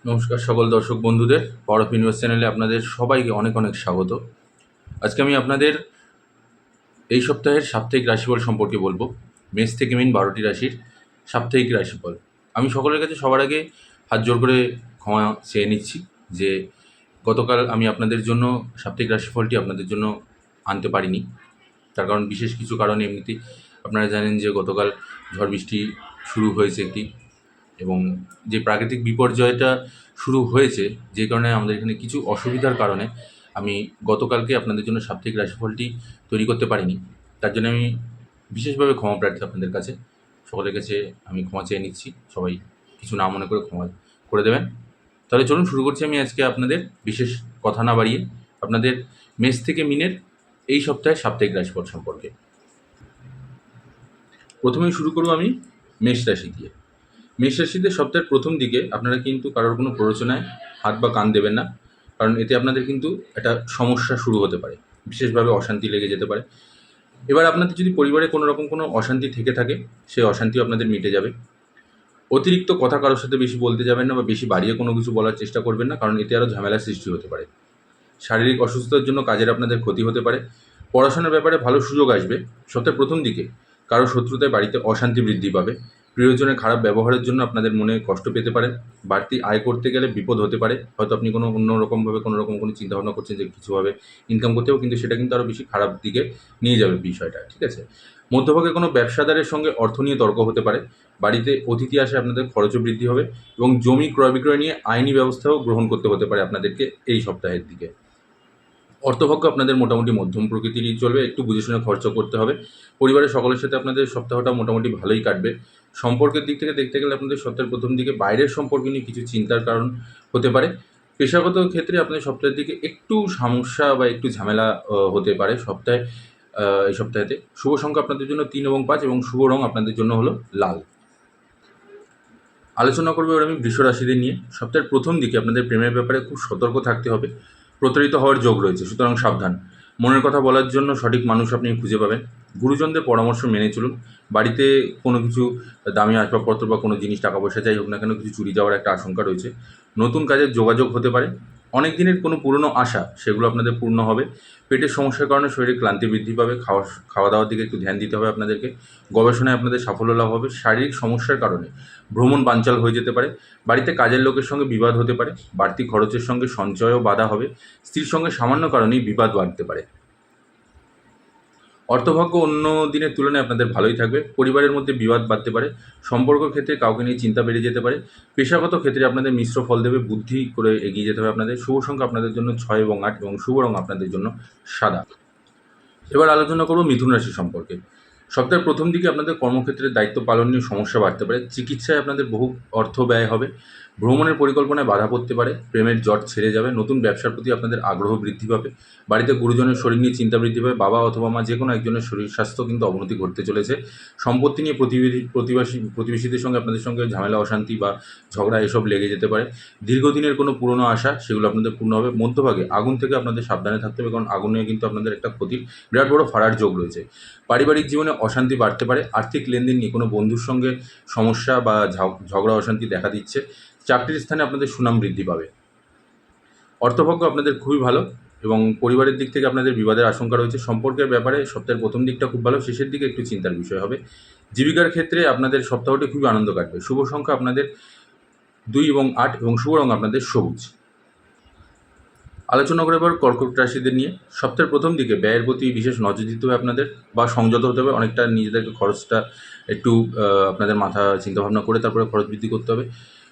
নমস্কার সকল দর্শক বন্ধুদের। পাওয়ার অফ ইউনিভার্স চ্যানেলে আপনাদের সবাইকে অনেক অনেক স্বাগত। আজকে আমি আপনাদের এই সপ্তাহের সাপ্তাহিক রাশিফল সম্পর্কে বলবো। মেষ থেকে মিন 12টি রাশির সাপ্তাহিক রাশিফল। আমি সকলের কাছে সবার আগে হাত জোর করে ক্ষমা চেয়ে নিচ্ছি যে গতকাল আমি আপনাদের জন্য সাপ্তাহিক রাশিফলটি আপনাদের জন্য আনতে পারিনি। তার কারণ বিশেষ কিছু কারণে এমনিতেই আপনারা জানেন যে গতকাল ঝড় বৃষ্টি শুরু হয়েছে একটি, এবং যে প্রাকৃতিক বিপর্যয়টা শুরু হয়েছে যে কারণে আমাদের এখানে কিছু অসুবিধার কারণে আমি গতকালকে আপনাদের জন্য সাপ্তাহিক রাশিফলটি তৈরি করতে পারিনি। তার জন্য আমি বিশেষভাবে ক্ষমা প্রার্থী আপনাদের কাছে। সকলের কাছে আমি ক্ষমা চেয়ে নিচ্ছি, সবাই কিছু না মনে করে ক্ষমা করে দেবেন। তাহলে চলুন শুরু করছি আমি আজকে আপনাদের বিশেষ কথা না বাড়িয়ে আপনাদের মেষ থেকে মিনের এই সপ্তাহের সাপ্তাহিক রাশিফল সম্পর্কে। প্রথমেই শুরু করব আমি মেষ রাশি দিয়ে। মেষ রাশিতে সপ্তাহের প্রথম দিকে আপনারা কিন্তু কারোর কোনো প্ররোচনায় হাত বা কান দেবেন না, কারণ এতে আপনাদের কিন্তু একটা সমস্যা শুরু হতে পারে, বিশেষভাবে অশান্তি লেগে যেতে পারে। এবার আপনাদের যদি পরিবারে কোনো রকম কোনো অশান্তি থেকে থাকে, সেই অশান্তিও আপনাদের মিটে যাবে। অতিরিক্ত কথা কারোর সাথে বেশি বলতে যাবেন না বা বেশি বাড়িয়ে কোনো কিছু বলার চেষ্টা করবেন না, কারণ এতে আরও ঝামেলার সৃষ্টি হতে পারে। শারীরিক অসুস্থতার জন্য কাজের আপনাদের ক্ষতি হতে পারে। পড়াশোনার ব্যাপারে ভালো সুযোগ আসবে। সপ্তাহের প্রথম দিকে কারো শত্রুতায় বাড়িতে অশান্তি বৃদ্ধি পাবে। প্রিয়জনের খারাপ ব্যবহারের জন্য আপনাদের মনে কষ্ট পেতে পারে। বাড়তি আয় করতে গেলে বিপদ হতে পারে। হয়তো আপনি কোনো অন্যরকমভাবে কোনো রকম কোনো চিন্তাভাবনা করছেন যে কিছুভাবে ইনকাম করতে হবে, কিন্তু সেটা কিন্তু আরও বেশি খারাপ দিকে নিয়ে যাবে বিষয়টা, ঠিক আছে? মধ্যভাগে কোনো ব্যবসাদারের সঙ্গে অর্থ নিয়ে তর্ক হতে পারে। বাড়িতে অতিথি আসে, আপনাদের খরচও বৃদ্ধি হবে, এবং জমি ক্রয় বিক্রয় নিয়ে আইনি ব্যবস্থাও গ্রহণ করতে হতে পারে আপনাদেরকে এই সপ্তাহের দিকে। অর্থভাগ্য আপনাদের মোটামুটি মধ্যম প্রকৃতিরই চলবে, একটু বুঝে শুনে খরচ করতে হবে। পরিবারের সকলের সাথে আপনাদের সপ্তাহটা মোটামুটি ভালোই কাটবে। সম্পর্কের দিক থেকে দেখতে গেলে আপনাদের সপ্তাহের প্রথম দিকে বাইরের সম্পর্ক নিয়ে কিছু চিন্তার কারণ হতে পারে। পেশাগত ক্ষেত্রে আপনাদের সপ্তাহের দিকে একটু সমস্যা বা একটু ঝামেলা হতে পারে এই সপ্তাহেতে। শুভ সংখ্যা আপনাদের জন্য 3 এবং 5, এবং শুভ রং আপনাদের জন্য হলো লাল। আলোচনা করবো এবার আমি বৃষ রাশিদের নিয়ে। সপ্তাহের প্রথম দিকে আপনাদের প্রেমের ব্যাপারে খুব সতর্ক থাকতে হবে। প্রতারিত হওয়ার যোগ রয়েছে, সুতরাং সাবধান। মনের কথা বলার জন্য সঠিক মানুষ আপনি খুঁজে পাবেন। গুরুজনদের পরামর্শ মেনে চলুন। বাড়িতে কোনো কিছু দামি আসবাবপত্র বা কোনো জিনিস, টাকা পয়সা যাই হোক না কেন, কিছু চুরি যাওয়ার একটা আশঙ্কা রয়েছে। নতুন কাজের যোগাযোগ হতে পারে। অনেক দিনের কোনো পুরনো আশা সেগুলো আপনাদের পূর্ণ হবে। পেটের সমস্যার কারণে শরীরে ক্লান্তি বৃদ্ধি পাবে। খাওয়া দাওয়ার দিকে একটু ধ্যান দিতে হবে আপনাদেরকে। গবেষণায় আপনাদের সাফল্য লাভ হবে। শারীরিক সমস্যার কারণে ভ্রমণ বানচাল হয়ে যেতে পারে। বাড়িতে কাজের লোকের সঙ্গে বিবাদ হতে পারে। বাড়তি খরচের সঙ্গে সঞ্চয়ও বাধা হবে। স্ত্রীর সঙ্গে সামান্য কারণেই বিবাদ বাড়তে পারে। অর্থভাগ্য অন্য দিনের তুলনায় আপনাদের ভালোই থাকবে। পরিবারের মধ্যে বিবাদ বাড়তে পারে। সম্পর্ক ক্ষেত্রে কাউকে নিয়ে চিন্তা বেড়ে যেতে পারে। পেশাগত ক্ষেত্রে আপনাদের মিশ্র ফল দেবে। বুদ্ধি করে এগিয়ে যেতে হবে আপনাদের। শুভ সংখ্যা আপনাদের জন্য 6 এবং 8, এবং শুভ রং আপনাদের জন্য সাদা। এবার আলোচনা করব মিথুন রাশি সম্পর্কে। সপ্তাহের প্রথম দিকে আপনাদের কর্মক্ষেত্রে দায়িত্ব পালন নিয়ে সমস্যা বাড়তে পারে। চিকিৎসায় আপনাদের বহু অর্থ ব্যয় হবে। ভ্রমণের পরিকল্পনায় বাধা পড়তে পারে। প্রেমের জট ছেড়ে যাবে। নতুন ব্যবসার প্রতি আপনাদের আগ্রহ বৃদ্ধি পাবে। বাড়িতে গুরুজনের শরীর নিয়ে চিন্তা বৃদ্ধি পাবে। বাবা অথবা মা যে কোনো একজনের শরীর স্বাস্থ্য কিন্তু অবনতি ঘটতে চলেছে। সম্পত্তি নিয়ে প্রতিবেশীদের সঙ্গে আপনাদের সঙ্গে ঝামেলা, অশান্তি বা ঝগড়া এসব লেগে যেতে পারে। দীর্ঘদিনের কোনো পুরনো আশা সেগুলো আপনাদের পূর্ণ হবে। মধ্যভাগে আগুন থেকে আপনাদের সাবধানে থাকতে হবে, কারণ আগুনে কিন্তু আপনাদের একটা ক্ষতির বিরাট বড় ফারার যোগ রয়েছে। পারিবারিক জীবনে অশান্তি বাড়তে পারে। আর্থিক লেনদেন নিয়ে কোনো বন্ধুর সঙ্গে সমস্যা বা ঝগড়া অশান্তি দেখা দিচ্ছে। চাকরির স্থানে আপনাদের সুনাম বৃদ্ধি পাবে। অর্থভাগ্য আপনাদের খুবই ভালো, এবং পরিবারের দিক থেকে আপনাদের বিবাদের আশঙ্কা রয়েছে। সম্পর্কের ব্যাপারে সপ্তাহের প্রথম দিকটা খুব ভালো, শেষের দিকে একটু চিন্তার বিষয় হবে। জীবিকার ক্ষেত্রে আপনাদের সপ্তাহটি খুবই আনন্দ কাটবে। শুভ সংখ্যা আপনাদের 2 এবং 8, এবং শুভ রং আপনাদের সবুজ। আলোচনা করে এবার কর্কট রাশিদের নিয়ে। সপ্তাহের প্রথম দিকে ব্যয়ের প্রতি বিশেষ নজর দিতে হবে আপনাদের, বা সংযত হতে হবে। অনেকটা নিজেদেরকে খরচটা একটু আপনাদের মাথা চিন্তাভাবনা করে তারপরে খরচ বৃদ্ধি করতে হবে।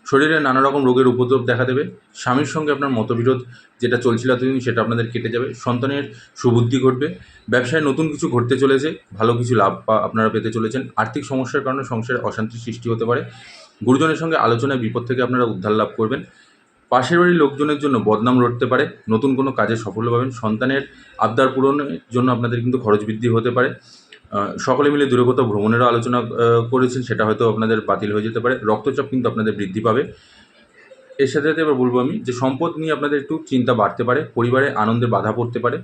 শরীরে নানা রকম রোগের উপদ্রব দেখা দেবে। স্বামীর সঙ্গে আপনার মতবিরোধ যেটা চলছিল এতদিন, সেটা আপনাদের কেটে যাবে। সন্তানের সুবুদ্ধি ঘটবে। ব্যবসায় নতুন কিছু ঘটতে চলেছে। ভালো কিছু লাভ আপনারা পেতে চলেছেন। আর্থিক সমস্যার কারণে সংসারে অশান্তির সৃষ্টি হতে পারে। গুরুজনের সঙ্গে আলোচনায় বিপদ থেকে আপনারা উদ্ধার লাভ করবেন। পাশের বাড়ির লোকজনের জন্য বদনাম রটতে পারে। নতুন কোনো কাজে সাফল্য পাবেন। সন্তানের আবদার পূরণের জন্য আপনাদের কিন্তু খরচ বৃদ্ধি হতে পারে। সকলে মিলে দূরে কোথাও ভ্রমণেরও আলোচনা করেছেন, সেটা হয়তো আপনাদের বাতিল হয়ে যেতে পারে। রক্তচাপ কিন্তু আপনাদের বৃদ্ধি পাবে। এর সাথে সাথে এবার বলবো আমি যে সম্পদ নিয়ে আপনাদের একটু চিন্তা বাড়তে পারে। পরিবারে আনন্দে বাধা পড়তে পারে।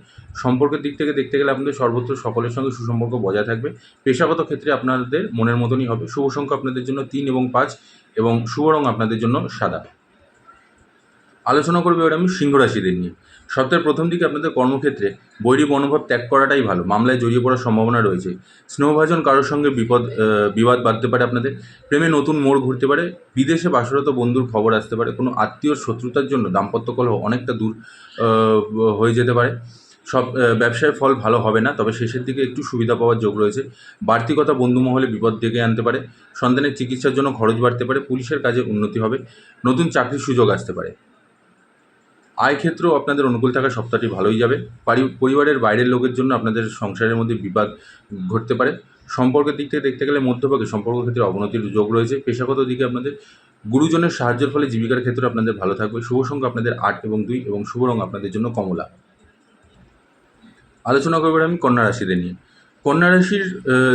সম্পর্কের দিক থেকে দেখতে গেলে আপনাদের সর্বত্র সকলের সঙ্গে সুসম্পর্ক বজায় থাকবে। পেশাগত ক্ষেত্রে আপনাদের মনের মতনই হবে। শুভ সংখ্যা আপনাদের জন্য 3 এবং 5, এবং শুভ রং আপনাদের জন্য সাদা। আলোচনা করবো এবার আমি সিংহ রাশিদের নিয়ে। সপ্তাহের প্রথম দিকে আপনাদের কর্মক্ষেত্রে বৈরী মনোভাব ত্যাগ করাটাই ভালো। মামলায় জড়িয়ে পড়ার সম্ভাবনা রয়েছে। স্নেহভাজন কারোর সঙ্গে বিবাদ বাঁধতে পারে আপনাদের। প্রেমে নতুন মোড় ঘুরতে পারে। বিদেশে বাসরত বন্ধুর খবর আসতে পারে। কোনো আত্মীয়র শত্রুতার জন্য দাম্পত্য কলহ অনেকটা দূর হয়ে যেতে পারে। ব্যবসায় ফল ভালো হবে না, তবে শেষের দিকে একটু সুবিধা পাওয়ার যোগ রয়েছে। বাড়তি কথা বন্ধু মহলে বিপদ ডেকে আনতে পারে। সন্তানের চিকিৎসার জন্য খরচ বাড়তে পারে। পুলিশের কাজে উন্নতি হবে। নতুন চাকরির সুযোগ আসতে পারে। আয় ক্ষেত্রেও আপনাদের অনুকূল থাকা সপ্তাহটি ভালোই যাবে। পরিবারের বাইরের লোকের জন্য আপনাদের সংসারের মধ্যে বিবাদ ঘটতে পারে। সম্পর্কের দিক থেকে দেখতে গেলে মধ্যভাগে সম্পর্ক ক্ষেত্রে অবনতির যোগ রয়েছে। পেশাগত দিকে আপনাদের গুরুজনের সাহায্যের ফলে জীবিকার ক্ষেত্রে আপনাদের ভালো থাকবে। শুভ সংখ্যা আপনাদের 8 এবং 2 এবং শুভ রং আপনাদের জন্য কমলা। আলোচনা করবো আমি কন্যা রাশিদের নিয়ে। কন্যা রাশির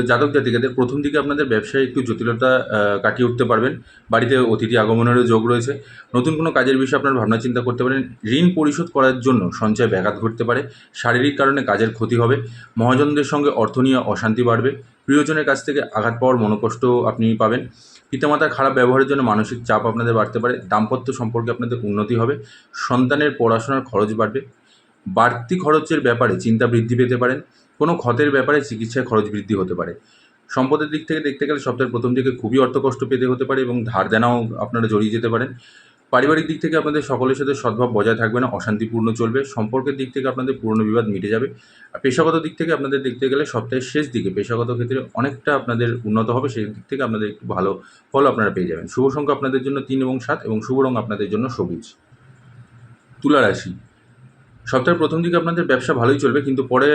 জাতক জাতিকাদের প্রথম দিকে আপনাদের ব্যবসায় একটু জটিলতা কাটিয়ে উঠতে পারবেন। বাড়িতে অতিথি আগমনেরও যোগ রয়েছে। নতুন কোনো কাজের বিষয়ে আপনার ভাবনা চিন্তা করতে পারেন। ঋণ পরিশোধ করার জন্য সঞ্চয় ব্যাঘাত ঘটতে পারে। শারীরিক কারণে কাজের ক্ষতি হবে। মহাজনদের সঙ্গে অর্থ নিয়ে অশান্তি বাড়বে। প্রিয়জনের কাছ থেকে আঘাত পাওয়ার মনোকষ্ট আপনি পাবেন। পিতামাতার খারাপ ব্যবহারের জন্য মানসিক চাপ আপনাদের বাড়তে পারে। দাম্পত্য সম্পর্কে আপনাদের উন্নতি হবে। সন্তানের পড়াশোনার খরচ বাড়বে। বাড়তি খরচের ব্যাপারে চিন্তা বৃদ্ধি পেতে পারেন। কোনো ক্ষতের ব্যাপারে চিকিৎসায় খরচ বৃদ্ধি হতে পারে। সম্পদের দিক থেকে দেখতে গেলে সপ্তাহের প্রথম দিকে খুবই অর্থকষ্ট পেতে হতে পারে এবং ধার দেনাও আপনারা জড়িয়ে যেতে পারেন। পারিবারিক দিক থেকে আপনাদের সকলের সাথে সদ্ভাব বজায় থাকবে না, অশান্তিপূর্ণ চলবে। সম্পর্কের দিক থেকে আপনাদের পুরনো বিবাদ মিটে যাবে। আর পেশাগত দিক থেকে আপনাদের দেখতে গেলে সপ্তাহের শেষ দিকে পেশাগত ক্ষেত্রে অনেকটা আপনাদের উন্নত হবে। সেই দিক থেকে আপনাদের একটু ভালো ফল আপনারা পেয়ে যাবেন। শুভ সংখ্যা আপনাদের জন্য 3 এবং 7 এবং শুভ রং আপনাদের জন্য সবুজ। তুলা রাশি। সপ্তাহের প্রথম দিকে আপনাদের ব্যবসা ভালোই চলবে, কিন্তু পরে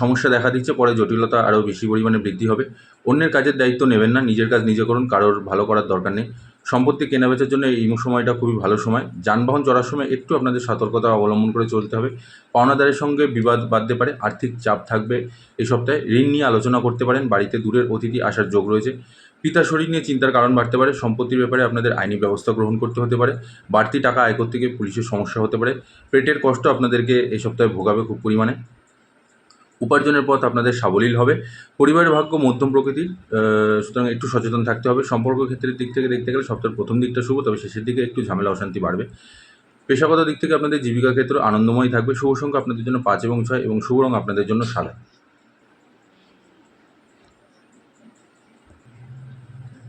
সমস্যা দেখা দিচ্ছে। পরে জটিলতা আরও বেশি পরিমাণে বৃদ্ধি হবে। অন্যের কাজের দায়িত্ব নেবেন না, নিজের কাজ নিজে করুন, কারোর ভালো করার দরকার নেই। সম্পত্তি কেনাবেচার জন্য এই সময়টা খুবই ভালো সময়। যানবাহন চড়ার সময় একটু আপনাদের সতর্কতা অবলম্বন করে চলতে হবে। পাওনাদারের সঙ্গে বিবাদ বাধতে পারে। আর্থিক চাপ থাকবে এই সপ্তাহে। ঋণ নিয়ে আলোচনা করতে পারেন। বাড়িতে দূরের অতিথি আসার যোগ রয়েছে। পিতার শরীর নিয়ে চিন্তার কারণ বাড়তে পারে। সম্পত্তির ব্যাপারে আপনাদের আইনি ব্যবস্থা গ্রহণ করতে হতে পারে। বাড়তি টাকা আয় করতে গিয়ে পুলিশের সমস্যা হতে পারে। পেটের কষ্ট আপনাদেরকে এই সপ্তাহে ভোগাবে খুব পরিমাণে। উপার্জনের পথ আপনাদের সাবলীল হবে। পরিবারের ভাগ্য মধ্যম প্রকৃতির, সুতরাং একটু সচেতন থাকতে হবে। সম্পর্ক ক্ষেত্রের দিক থেকে দেখতে গেলে সপ্তাহের প্রথম দিকটা শুভ, তবে শেষের দিকে একটু ঝামেলা অশান্তি বাড়বে। পেশাগত দিক থেকে আপনাদের জীবিকা ক্ষেত্র আনন্দময় থাকবে। শুভ সংখ্যা আপনাদের জন্য 5 এবং 6 এবং শুভ রং আপনাদের জন্য সাদা।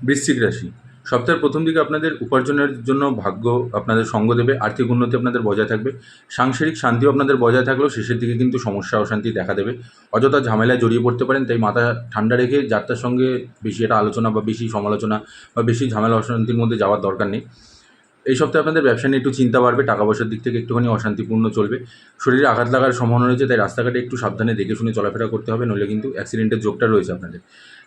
বৃশ্চিক রাশি। সপ্তাহের প্রথম দিকে আপনাদের উপার্জনের জন্য ভাগ্য আপনাদের সঙ্গ দেবে। আর্থিক উন্নতি আপনাদের বজায় থাকবে। সাংসারিক শান্তিও আপনাদের বজায় থাকলেও শেষের দিকে কিন্তু সমস্যা অশান্তি দেখা দেবে। অযথা ঝামেলায় জড়িয়ে পড়তে পারেন, তাই মাথা ঠান্ডা রেখে যাত্রার সঙ্গে বেশি এটা আলোচনা বা বেশি সমালোচনা বা বেশি ঝামেলা অশান্তির মধ্যে যাওয়ার দরকার নেই। এই সপ্তাহে আপনাদের ব্যবসা নিয়ে একটু চিন্তা বাড়বে। টাকা পয়সার দিক থেকে একটুখানি অশান্তিপূর্ণ চলবে। শরীরে আঘাত লাগার সম্ভাবনা রয়েছে, তাই রাস্তাঘাটে একটু সাবধানে দেখে শুনে চলাফেরা করতে হবে, নইলে কিন্তু অ্যাক্সিডেন্টের যোগটা রয়েছে আপনাদের।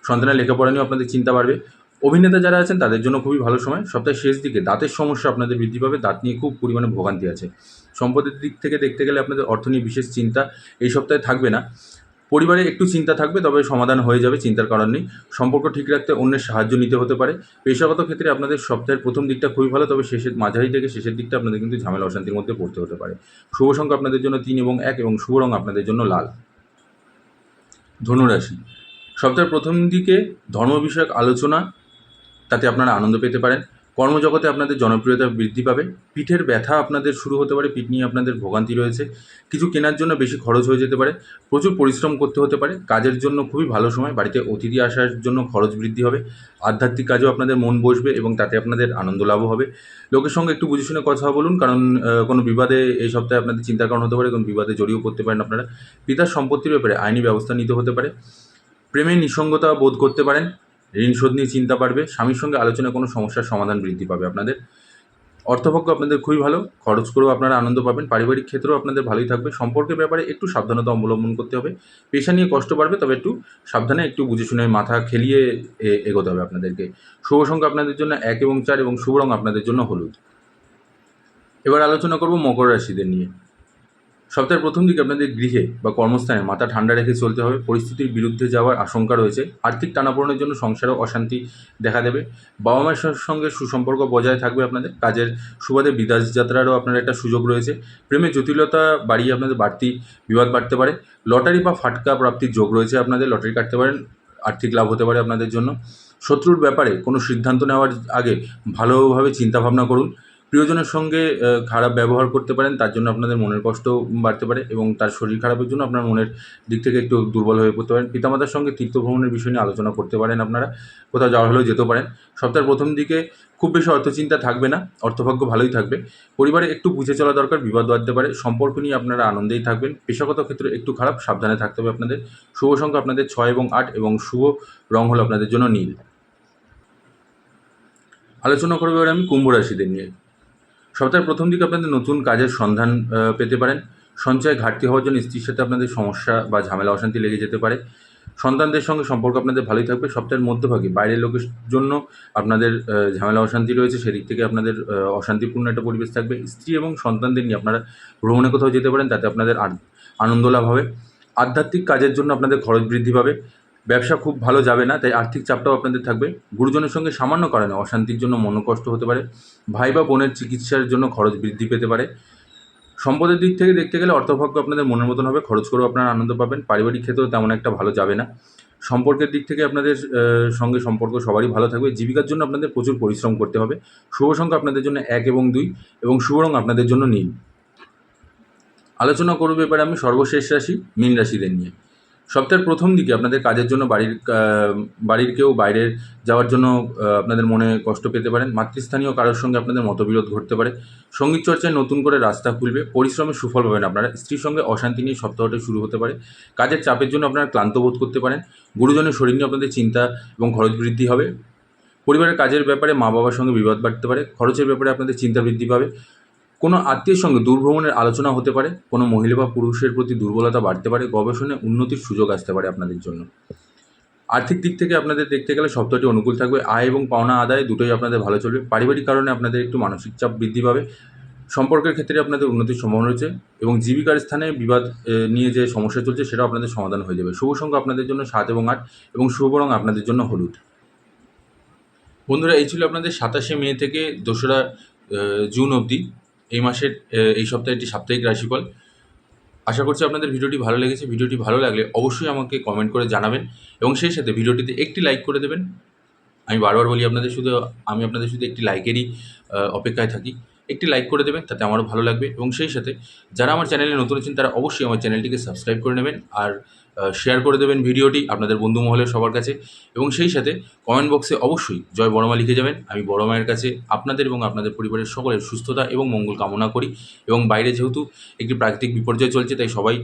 সন্তানের লেখাপড়া নিয়েও আপনাদের চিন্তা বাড়বে। অভিনেতা যারা আছেন তাদের জন্য খুবই ভালো সময়। সপ্তাহের শেষ দিকে দাঁতের সমস্যা আপনাদের বৃদ্ধি পাবে। দাঁত নিয়ে খুব পরিমাণে ভোগান্তি আছে। সম্পদের দিক থেকে দেখতে গেলে আপনাদের অর্থ নিয়ে বিশেষ চিন্তা এই সপ্তাহে থাকবে না। পরিবারে একটু চিন্তা থাকবে, তবে সমাধান হয়ে যাবে, চিন্তার কারণ নেই। সম্পর্ক ঠিক রাখতে অন্যের সাহায্য নিতে হতে পারে। পেশাগত ক্ষেত্রে আপনাদের সপ্তাহের প্রথম দিকটা খুবই ভালো, তবে মাঝারি থেকে শেষের দিকটা আপনাদের কিন্তু ঝামেলা অশান্তির মধ্যে পড়তে হতে পারে। শুভ সংখ্যা আপনাদের জন্য 3 এবং 1 এবং শুভ রং আপনাদের জন্য লাল। ধনুরাশি। সপ্তাহের প্রথম দিকে ধর্ম বিষয়ক আলোচনা, তাতে আপনারা আনন্দ পেতে পারেন। কর্মজগতে আপনাদের জনপ্রিয়তা বৃদ্ধি পাবে। পিঠের ব্যথা আপনাদের শুরু হতে পারে। পিঠ নিয়ে আপনাদের ভোগান্তি রয়েছে। কিছু কেনার জন্য বেশি খরচ হয়ে যেতে পারে। প্রচুর পরিশ্রম করতে হতে পারে। কাজের জন্য খুবই ভালো সময়। বাড়িতে অতিথি আসার জন্য খরচ বৃদ্ধি হবে। আধ্যাত্মিক কাজেও আপনাদের মন বসবে এবং তাতে আপনাদের আনন্দ লাভও হবে। লোকের সঙ্গে একটু বুঝে শুনে কথা বলুন, কারণ কোনো বিবাদে এই সপ্তাহে আপনাদের চিন্তার কারণ হতে পারে, কোনো বিবাদে জড়িয়েও পড়তে পারেন আপনারা। পিতার সম্পত্তির ব্যাপারে আইনি ব্যবস্থা নিতে হতে পারে। প্রেমে নিঃসঙ্গতা বোধ করতে পারেন। ঋণ শোধ নিয়ে চিন্তা বাড়বে। স্বামীর সঙ্গে আলোচনায় কোনো সমস্যার সমাধান বৃদ্ধি পাবে আপনাদের। অর্থভাগ্য আপনাদের খুবই ভালো। খরচ করেও আপনারা আনন্দ পাবেন। পারিবারিক ক্ষেত্রেও আপনাদের ভালোই থাকবে। সম্পর্কের ব্যাপারে একটু সাবধানতা অবলম্বন করতে হবে। পেশা নিয়ে কষ্ট বাড়বে, তবে একটু সাবধানে একটু বুঝে শুনে মাথা খেলিয়ে এগোতে হবে আপনাদেরকে। শুভ সংখ্যা আপনাদের জন্য 1 এবং 4 এবং শুভ রং আপনাদের জন্য হলুদ। এবার আলোচনা করব মকর রাশিদের নিয়ে। সপ্তাহের প্রথম দিকে আপনাদের গৃহে বা কর্মস্থানে মাথা ঠান্ডা রেখে চলতে হবে। পরিস্থিতির বিরুদ্ধে যাওয়ার আশঙ্কা রয়েছে। আর্থিক টানাপোড়েনের জন্য সংসারেও অশান্তি দেখা দেবে। বাবা মায়ের সঙ্গে সুসম্পর্ক বজায় থাকবে আপনাদের। কাজের সুবাদে বিদেশ যাত্রারও আপনার একটা সুযোগ রয়েছে। প্রেমে জটিলতা বাড়িয়ে আপনাদের বাড়তি বিবাদ বাড়তে পারে। লটারি বা ফাটকা প্রাপ্তির যোগ রয়েছে আপনাদের। লটারি কাটতে পারেন, আর্থিক লাভ হতে পারে আপনাদের জন্য। শত্রুর ব্যাপারে কোনো সিদ্ধান্ত নেওয়ার আগে ভালোভাবে চিন্তাভাবনা করুন। প্রিয়জনের সঙ্গে খারাপ ব্যবহার করতে পারেন, তার জন্য আপনাদের মনের কষ্ট বাড়তে পারে এবং তার শরীর খারাপের জন্য আপনার মনের দিক থেকে একটু দুর্বল হয়ে পড়তে পারেন। পিতামাতার সঙ্গে তীর্থ ভ্রমণের বিষয় নিয়ে আলোচনা করতে পারেন আপনারা, কোথাও যাওয়া হলেও যেতে পারেন। সপ্তাহের প্রথম দিকে খুব বেশি অর্থচিন্তা থাকবে না, অর্থভাগ্য ভালোই থাকবে। পরিবারে একটু বুঝে চলা দরকার, বিবাদ বাড়তে পারে। সম্পর্ক নিয়ে আপনারা আনন্দেই থাকবেন। পেশাগত ক্ষেত্রে একটু খারাপ, সাবধানে থাকতে হবে আপনাদের। শুভ সংখ্যা আপনাদের 6 এবং 8 এবং শুভ রং হলো আপনাদের জন্য নীল। আলোচনা করবো এবার আমি কুম্ভ রাশিদের নিয়ে। সপ্তাহের প্রথম দিকে আপনাদের নতুন কাজের সন্ধান পেতে পারেন। সঞ্চয় ঘাটতি হওয়ার জন্য স্ত্রীর সাথে আপনাদের সমস্যা বা ঝামেলা অশান্তি লেগে যেতে পারে। সন্তানদের সঙ্গে সম্পর্ক আপনাদের ভালোই থাকবে। সপ্তাহের মধ্যভাগে বাইরের লোকের জন্য আপনাদের ঝামেলা অশান্তি রয়েছে, সেদিক থেকে আপনাদের অশান্তিপূর্ণ একটা পরিবেশ থাকবে। স্ত্রী এবং সন্তানদের নিয়ে আপনারা ভ্রমণে কোথাও যেতে পারেন, তাতে আপনাদের আনন্দ লাভ হবে। আধ্যাত্মিক কাজের জন্য আপনাদের খরচ বৃদ্ধি পাবে। ব্যবসা খুব ভালো যাবে না, তাই আর্থিক চাপটাও আপনাদের থাকবে। গুরুজনের সঙ্গে সামান্য কারণে অশান্তির জন্য মনোকষ্ট হতে পারে। ভাই বা বোনের চিকিৎসার জন্য খরচ বৃদ্ধি পেতে পারে। সম্পদের দিক থেকে দেখতে গেলে অর্থভাগ্য আপনাদের মনের মতন হবে, খরচ করেও আপনারা আনন্দ পাবেন। পারিবারিক ক্ষেত্রেও তেমন একটা ভালো যাবে না। সম্পর্কের দিক থেকে আপনাদের সঙ্গে সম্পর্ক সবারই ভালো থাকবে। জীবিকার জন্য আপনাদের প্রচুর পরিশ্রম করতে হবে। শুভ সংখ্যা আপনাদের জন্য 1 এবং 2 এবং শুভ রং আপনাদের জন্য নীল। আলোচনা করব এবারে আমি সর্বশেষ রাশি মীন রাশিদের নিয়ে। সপ্তাহের প্রথম দিকে আপনাদের কাজের জন্য বাড়ির কেউ বাইরে যাওয়ার জন্য আপনাদের মনে কষ্ট পেতে পারেন। মাতৃস্থানীয় কারোর সঙ্গে আপনাদের মতবিরোধ ঘটতে পারে। সঙ্গীত চর্চায় নতুন করে রাস্তা খুলবে। পরিশ্রমের সুফল পাবেন আপনারা। স্ত্রীর সঙ্গে অশান্তি নিয়ে সপ্তাহটা শুরু হতে পারে। কাজের চাপের জন্য আপনারা ক্লান্ত বোধ করতে পারেন। গুরুজনের শরীর নিয়ে আপনাদের চিন্তা এবং খরচ বৃদ্ধি হবে। পরিবারের কাজের ব্যাপারে মা বাবার সঙ্গে বিবাদ বাড়তে পারে। খরচের ব্যাপারে আপনাদের চিন্তা বৃদ্ধি পাবে। কোনো আত্মীয়ের সঙ্গে দূর ভ্রমণের আলোচনা হতে পারে। কোনো মহিলা বা পুরুষের প্রতি দুর্বলতা বাড়তে পারে। গবেষণায় উন্নতির সুযোগ আসতে পারে আপনাদের জন্য। আর্থিক দিক থেকে আপনাদের দেখতে গেলে সপ্তাহটি অনুকূল থাকবে। আয় এবং পাওনা আদায় দুটোই আপনাদের ভালো চলবে। পারিবারিক কারণে আপনাদের একটু মানসিক চাপ বৃদ্ধি পাবে। সম্পর্কের ক্ষেত্রে আপনাদের উন্নতির সম্ভাবনা রয়েছে এবং জীবিকার স্থানে বিবাদ নিয়ে যে সমস্যা চলছে সেটাও আপনাদের সমাধান হয়ে যাবে। শুভ সংখ্যা আপনাদের জন্য 7 এবং 8 এবং শুভ রং আপনাদের জন্য হলুদ। বন্ধুরা, এই ছিল আপনাদের 27শে মে থেকে 2রা জুন অবধি এই মাসের এই সপ্তাহে একটি সাপ্তাহিক রাশিফল। আশা করছি আপনাদের ভিডিওটি ভালো লেগেছে। ভিডিওটি ভালো লাগলে অবশ্যই আমাকে কমেন্ট করে জানাবেন এবং সেই সাথে ভিডিওটিতে একটি লাইক করে দেবেন। আমি বারবার বলি আমি আপনাদের শুধু একটি লাইকেরই অপেক্ষায় থাকি। একটি লাইক করে দেবেন, তাতে আমারও ভালো লাগবে এবং সেই সাথে যারা আমার চ্যানেলে নতুন আছেন তারা অবশ্যই আমার চ্যানেলটিকে সাবস্ক্রাইব করে নেবেন আর শেয়ার করে দেবেন ভিডিওটি আপনাদের বন্ধু মহলের সবার কাছে এবং সেই সাথে কমেন্ট বক্সে অবশ্যই জয় বড়মা লিখে যাবেন। আমি বড় মায়ের কাছে আপনাদের এবং আপনাদের পরিবারের সকলের সুস্থতা এবং মঙ্গল কামনা করি এবং বাইরে যেহেতু একটি প্রাকৃতিক বিপর্যয় চলছে, তাই সবাই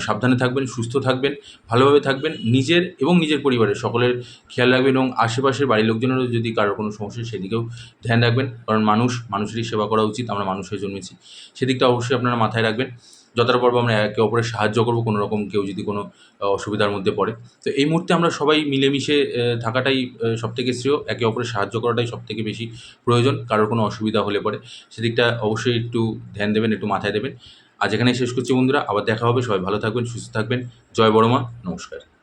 সাবধানে থাকবেন, সুস্থ থাকবেন, ভালোভাবে থাকবেন। নিজের এবং নিজের পরিবারের সকলের খেয়াল রাখবেন এবং আশেপাশের বাড়ির লোকজনেরও যদি কারোর কোনো সমস্যা সেদিকেও ধ্যান রাখবেন, কারণ মানুষেরই সেবা করা উচিত। আমরা মানুষ হয়ে জন্মেছি, সেদিকটা অবশ্যই আপনারা মাথায় রাখবেন। যতটা পারবো আমরা একে অপরের সাহায্য করবো কোনো রকম কেউ যদি কোনো অসুবিধার মধ্যে পড়ে। তো এই মুহূর্তে আমরা সবাই মিলেমিশে থাকাটাই সবথেকে শ্রেয়। একে অপরের সাহায্য করাটাই সবথেকে বেশি প্রয়োজন। কারোর কোনো অসুবিধা হলে পরে সেদিকটা অবশ্যই একটু ধ্যান দেবেন, একটু মাথায় দেবেন। আজ এখানেই শেষ করছি বন্ধুরা, আবার দেখা হবে। সবাই ভালো থাকবেন, সুস্থ থাকবেন। জয় বড়মা, নমস্কার।